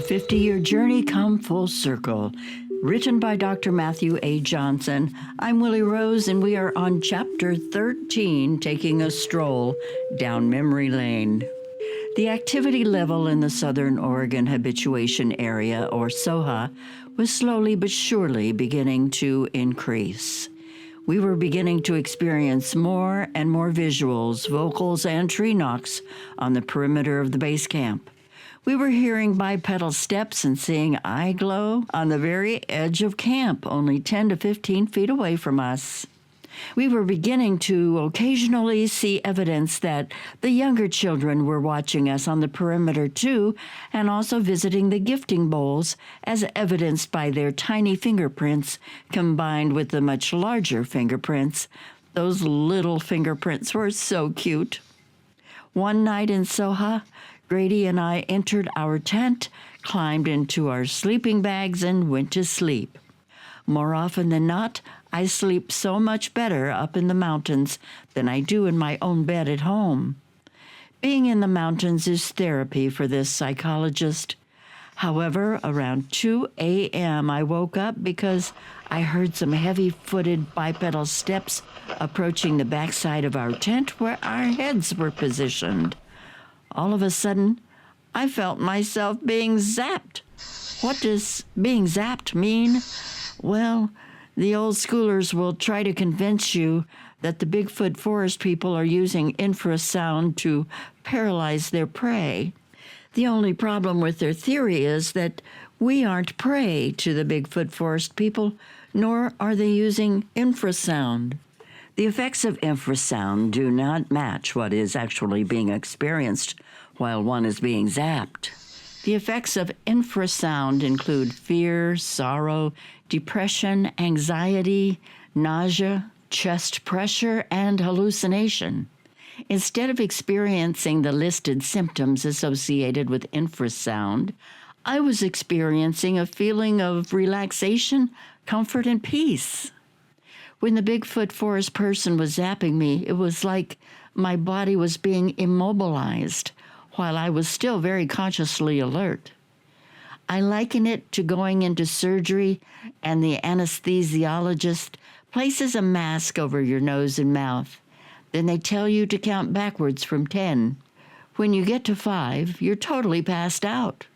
50-year journey come full circle. Written by Dr. Matthew A. Johnson, I'm Willie Rose, and we are on Chapter 13, taking a stroll down memory lane. The activity level in the Southern Oregon Habituation Area, or SOHA, was slowly but surely beginning to increase. We were beginning to experience more and more visuals, vocals, and tree knocks on the perimeter of the base camp. We were hearing bipedal steps and seeing eye glow on the very edge of camp, only 10 to 15 feet away from us. We were beginning to occasionally see evidence that the younger children were watching us on the perimeter too, and also visiting the gifting bowls, as evidenced by their tiny fingerprints combined with the much larger fingerprints. Those little fingerprints were so cute. One night in SOHA, Grady and I entered our tent, climbed into our sleeping bags, and went to sleep. More often than not, I sleep so much better up in the mountains than I do in my own bed at home. Being in the mountains is therapy for this psychologist. However, around 2 a.m., I woke up because I heard some heavy-footed bipedal steps approaching the backside of our tent where our heads were positioned. All of a sudden, I felt myself being zapped. What does being zapped mean? Well, the old schoolers will try to convince you that the Bigfoot forest people are using infrasound to paralyze their prey. The only problem with their theory is that we aren't prey to the Bigfoot forest people, nor are they using infrasound. The effects of infrasound do not match what is actually being experienced while one is being zapped. The effects of infrasound include fear, sorrow, depression, anxiety, nausea, chest pressure, and hallucination. Instead of experiencing the listed symptoms associated with infrasound, I was experiencing a feeling of relaxation, comfort, and peace. When the Bigfoot forest person was zapping me, it was like my body was being immobilized while I was still very consciously alert. I liken it to going into surgery and the anesthesiologist places a mask over your nose and mouth. Then they tell you to count backwards from 10. When you get to 5, you're totally passed out.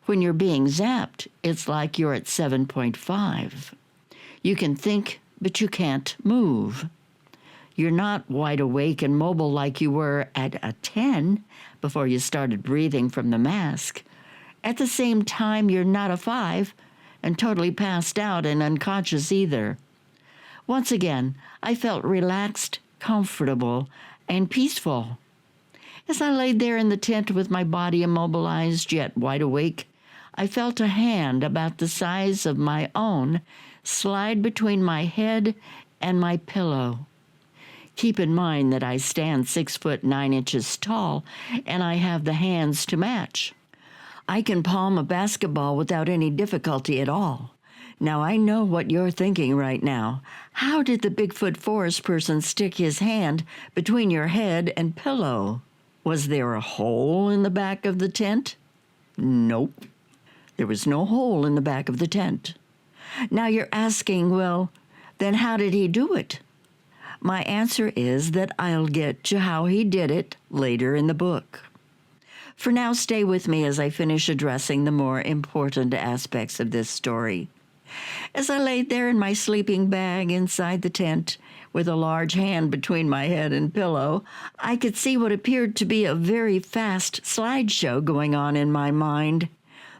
When you're being zapped, it's like you're at 7.5. You can think, but you can't move. You're not wide awake and mobile like you were at a 10 before you started breathing from the mask. At the same time, you're not a 5 and totally passed out and unconscious either. Once again, I felt relaxed, comfortable, and peaceful. As I laid there in the tent with my body immobilized yet wide awake, I felt a hand about the size of my own slide between my head and my pillow. Keep in mind that I stand 6 foot 9 inches tall, and I have the hands to match. I can palm a basketball without any difficulty at all. Now, I know what you're thinking right now. How did the Bigfoot forest person stick his hand between your head and pillow? Was there a hole in the back of the tent? Nope. There was no hole in the back of the tent. Now you're asking, well, then how did he do it? My answer is that I'll get to how he did it later in the book. For now, stay with me as I finish addressing the more important aspects of this story. As I laid there in my sleeping bag inside the tent, with a large hand between my head and pillow, I could see what appeared to be a very fast slideshow going on in my mind.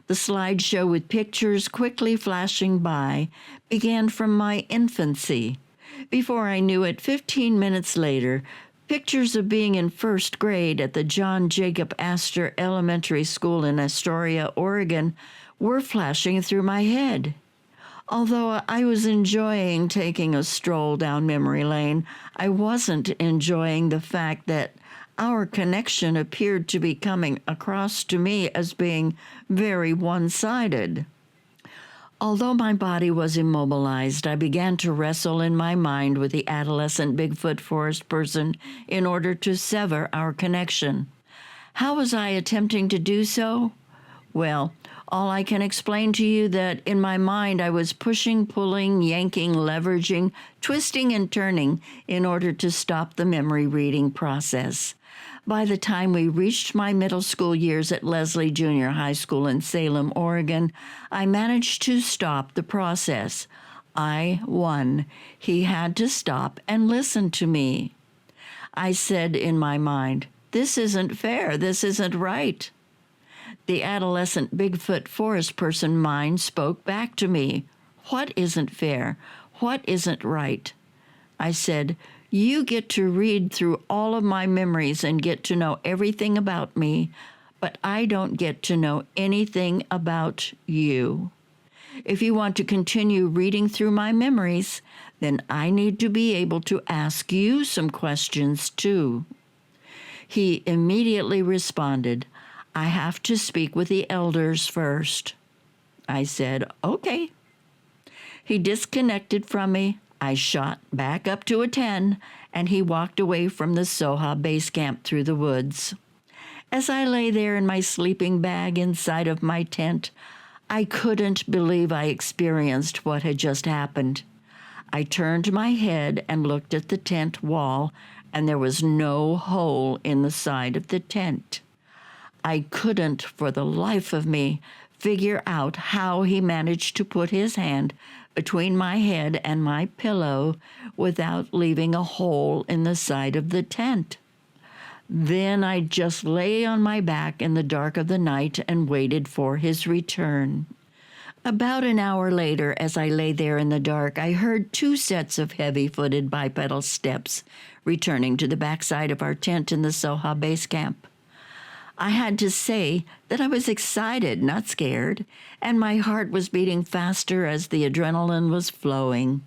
The slideshow, with pictures quickly flashing by, began from my infancy. Before I knew it, 15 minutes later, pictures of being in first grade at the John Jacob Astor Elementary School in Astoria, Oregon, were flashing through my head. Although I was enjoying taking a stroll down memory lane, I wasn't enjoying the fact that our connection appeared to be coming across to me as being very one-sided. Although my body was immobilized, I began to wrestle in my mind with the adolescent Bigfoot forest person in order to sever our connection. How was I attempting to do so? Well, all I can explain to you that in my mind I was pushing, pulling, yanking, leveraging, twisting, and turning in order to stop the memory reading process. By the time we reached my middle school years at Leslie Junior High School in Salem, Oregon, I managed to stop the process. I won. He had to stop and listen to me. I said in my mind, "This isn't fair. This isn't right." The adolescent Bigfoot forest person mind spoke back to me. "What isn't fair? What isn't right?" I said, "You get to read through all of my memories and get to know everything about me, but I don't get to know anything about you. If you want to continue reading through my memories, then I need to be able to ask you some questions too." He immediately responded, "I have to speak with the elders first." I said, "Okay." He disconnected from me. I shot back up to a 10, and he walked away from the SOHA base camp through the woods. As I lay there in my sleeping bag inside of my tent, I couldn't believe I experienced what had just happened. I turned my head and looked at the tent wall, and there was no hole in the side of the tent. I couldn't, for the life of me, figure out how he managed to put his hand between my head and my pillow without leaving a hole in the side of the tent. Then I just lay on my back in the dark of the night and waited for his return. About an hour later, as I lay there in the dark, I heard 2 sets of heavy-footed bipedal steps returning to the backside of our tent in the SOHA base camp. I had to say that I was excited, not scared, and my heart was beating faster as the adrenaline was flowing.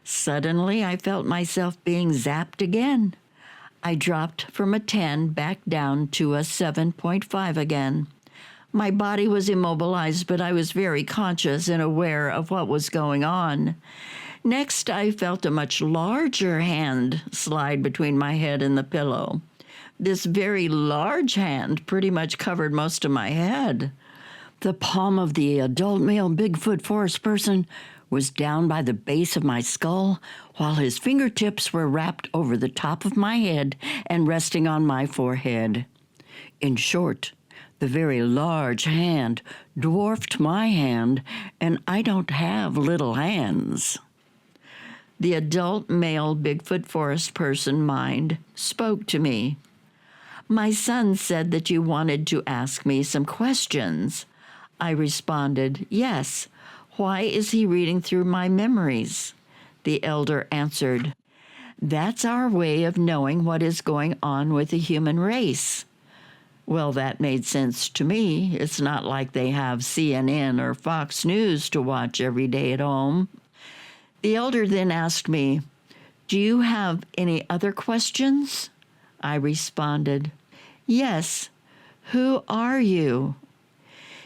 Suddenly, I felt myself being zapped again. I dropped from a 10 back down to a 7.5 again. My body was immobilized, but I was very conscious and aware of what was going on. Next, I felt a much larger hand slide between my head and the pillow. This very large hand pretty much covered most of my head. The palm of the adult male Bigfoot forest person was down by the base of my skull, while his fingertips were wrapped over the top of my head and resting on my forehead. In short, the very large hand dwarfed my hand, and I don't have little hands. The adult male Bigfoot forest person mind spoke to me. "My son said that you wanted to ask me some questions." I responded, "Yes. Why is he reading through my memories?" The elder answered, "That's our way of knowing what is going on with the human race." Well, that made sense to me. It's not like they have CNN or Fox News to watch every day at home. The elder then asked me, "Do you have any other questions?" I responded, "Yes. Who are you?"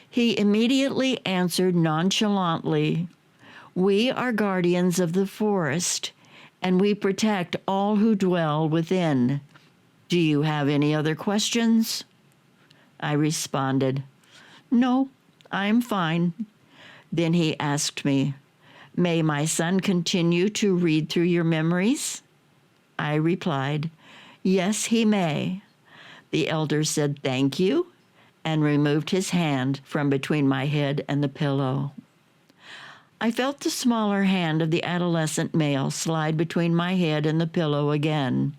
He immediately answered nonchalantly, "We are guardians of the forest, and we protect all who dwell within. Do you have any other questions?" I responded, "No, I'm fine." Then he asked me, "May my son continue to read through your memories?" I replied, "Yes, he may." The elder said, "Thank you," and removed his hand from between my head and the pillow. I felt the smaller hand of the adolescent male slide between my head and the pillow again.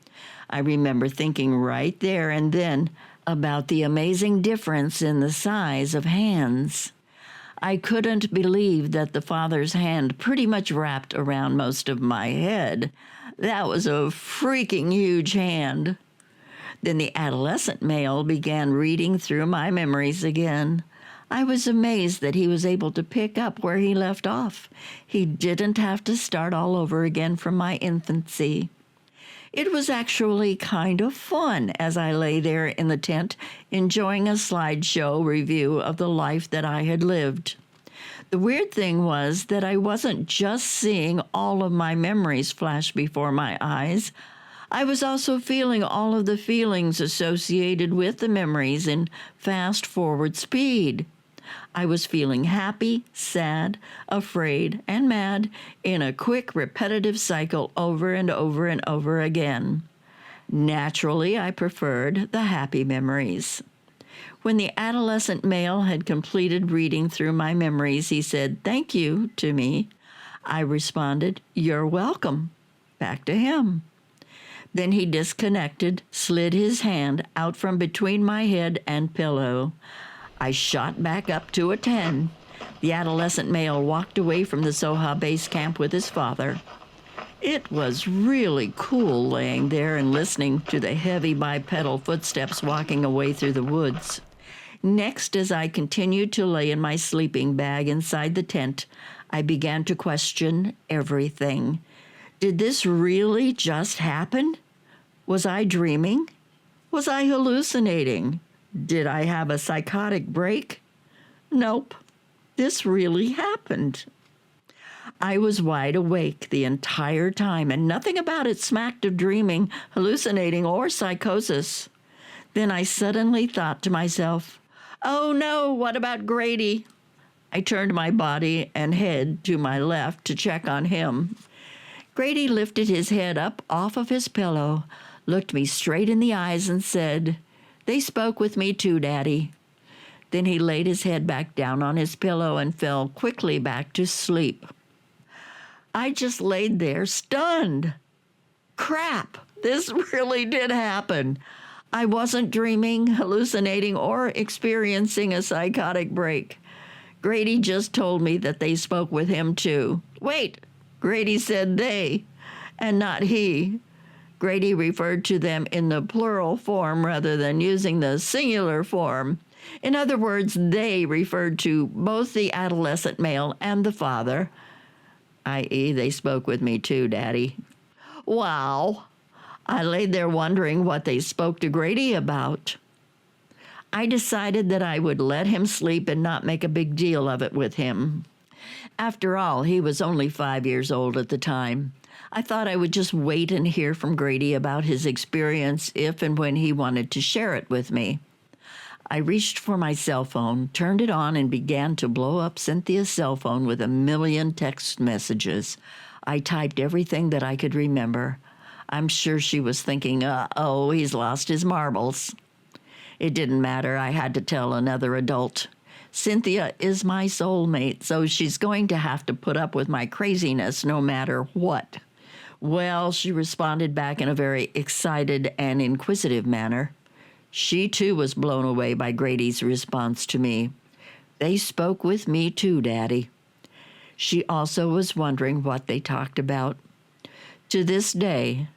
I remember thinking right there and then about the amazing difference in the size of hands. I couldn't believe that the father's hand pretty much wrapped around most of my head. That was a freaking huge hand. Then the adolescent male began reading through my memories again. I was amazed that he was able to pick up where he left off. He didn't have to start all over again from my infancy. It was actually kind of fun as I lay there in the tent, enjoying a slideshow review of the life that I had lived. The weird thing was that I wasn't just seeing all of my memories flash before my eyes. I was also feeling all of the feelings associated with the memories in fast-forward speed. I was feeling happy, sad, afraid, and mad in a quick, repetitive cycle over and over and over again. Naturally, I preferred the happy memories. When the adolescent male had completed reading through my memories, he said, "Thank you," to me. I responded, "You're welcome," back to him. Then he disconnected, slid his hand out from between my head and pillow. I shot back up to a 10. The adolescent male walked away from the SOHA base camp with his father. It was really cool laying there and listening to the heavy bipedal footsteps walking away through the woods. Next, as I continued to lay in my sleeping bag inside the tent, I began to question everything. Did this really just happen? Was I dreaming? Was I hallucinating? Did I have a psychotic break? Nope. This really happened. I was wide awake the entire time, and nothing about it smacked of dreaming, hallucinating, or psychosis. Then I suddenly thought to myself, "Oh no, what about Grady?" I turned my body and head to my left to check on him. Grady lifted his head up off of his pillow, looked me straight in the eyes, and said, "They spoke with me too, Daddy." Then he laid his head back down on his pillow and fell quickly back to sleep. I just laid there stunned. Crap, this really did happen. I wasn't dreaming, hallucinating, or experiencing a psychotic break. Grady just told me that they spoke with him too. Wait, Grady said they, and not he. Grady referred to them in the plural form rather than using the singular form. In other words, they referred to both the adolescent male and the father, i.e., they spoke with me too, Daddy. Wow. I lay there wondering what they spoke to Grady about. I decided that I would let him sleep and not make a big deal of it with him. After all, he was only 5 years old at the time. I thought I would just wait and hear from Grady about his experience if and when he wanted to share it with me. I reached for my cell phone, turned it on, and began to blow up Cynthia's cell phone with a million text messages. I typed everything that I could remember. I'm sure she was thinking, uh-oh, he's lost his marbles. It didn't matter. I had to tell another adult. Cynthia is my soulmate, so she's going to have to put up with my craziness no matter what. Well, she responded back in a very excited and inquisitive manner. She, too, was blown away by Grady's response to me. They spoke with me, too, Daddy. She also was wondering what they talked about. To this day,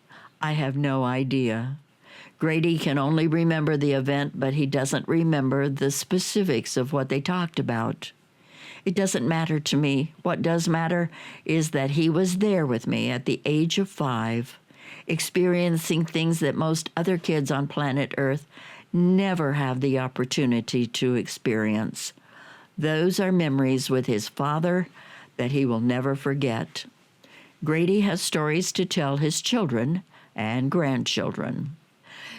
I have no idea. Grady can only remember the event, but he doesn't remember the specifics of what they talked about. It doesn't matter to me. What does matter is that he was there with me at the age of 5, experiencing things that most other kids on planet Earth never have the opportunity to experience. Those are memories with his father that he will never forget. Grady has stories to tell his children and grandchildren.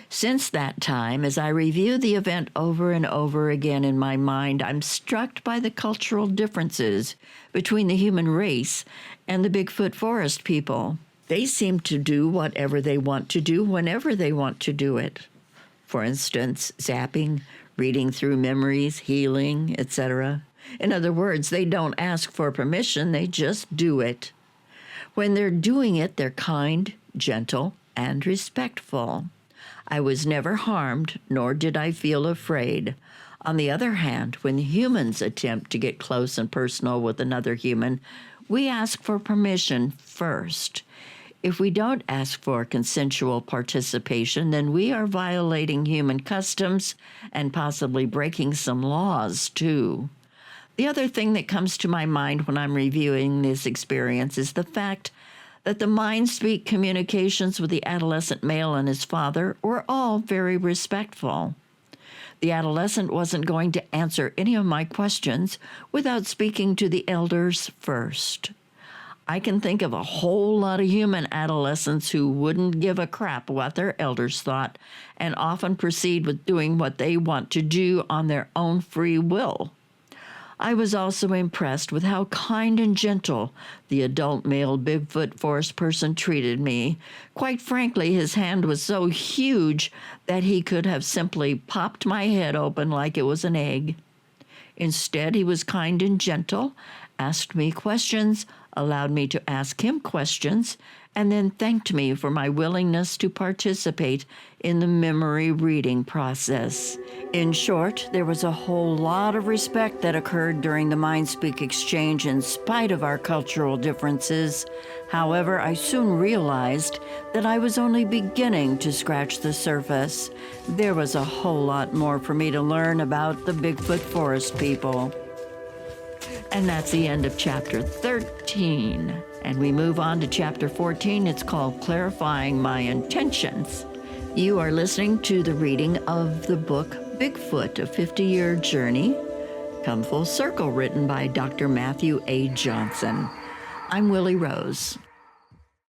Since that time, as I review the event over and over again in my mind, I'm struck by the cultural differences between the human race and the Bigfoot forest people. They seem to do whatever they want to do whenever they want to do it. For instance, zapping, reading through memories, healing, etc. In other words, they don't ask for permission, they just do it. When they're doing it, they're kind, gentle, and respectful. I was never harmed, nor did I feel afraid. On the other hand, when humans attempt to get close and personal with another human, we ask for permission first. If we don't ask for consensual participation, then we are violating human customs and possibly breaking some laws, too. The other thing that comes to my mind when I'm reviewing this experience is the fact that the mind-speak communications with the adolescent male and his father were all very respectful. The adolescent wasn't going to answer any of my questions without speaking to the elders first. I can think of a whole lot of human adolescents who wouldn't give a crap what their elders thought and often proceed with doing what they want to do on their own free will. I was also impressed with how kind and gentle the adult male Bigfoot forest person treated me. Quite frankly, his hand was so huge that he could have simply popped my head open like it was an egg. Instead, he was kind and gentle, asked me questions, allowed me to ask him questions, and then thanked me for my willingness to participate in the memory reading process. In short, there was a whole lot of respect that occurred during the Mindspeak exchange in spite of our cultural differences. However, I soon realized that I was only beginning to scratch the surface. There was a whole lot more for me to learn about the Bigfoot forest people. And that's the end of chapter 13. And we move on to chapter 14. It's called Clarifying My Intentions. You are listening to the reading of the book Bigfoot, a 50-Year Journey, Come Full Circle, written by Dr. Matthew A. Johnson. I'm Willie Rose.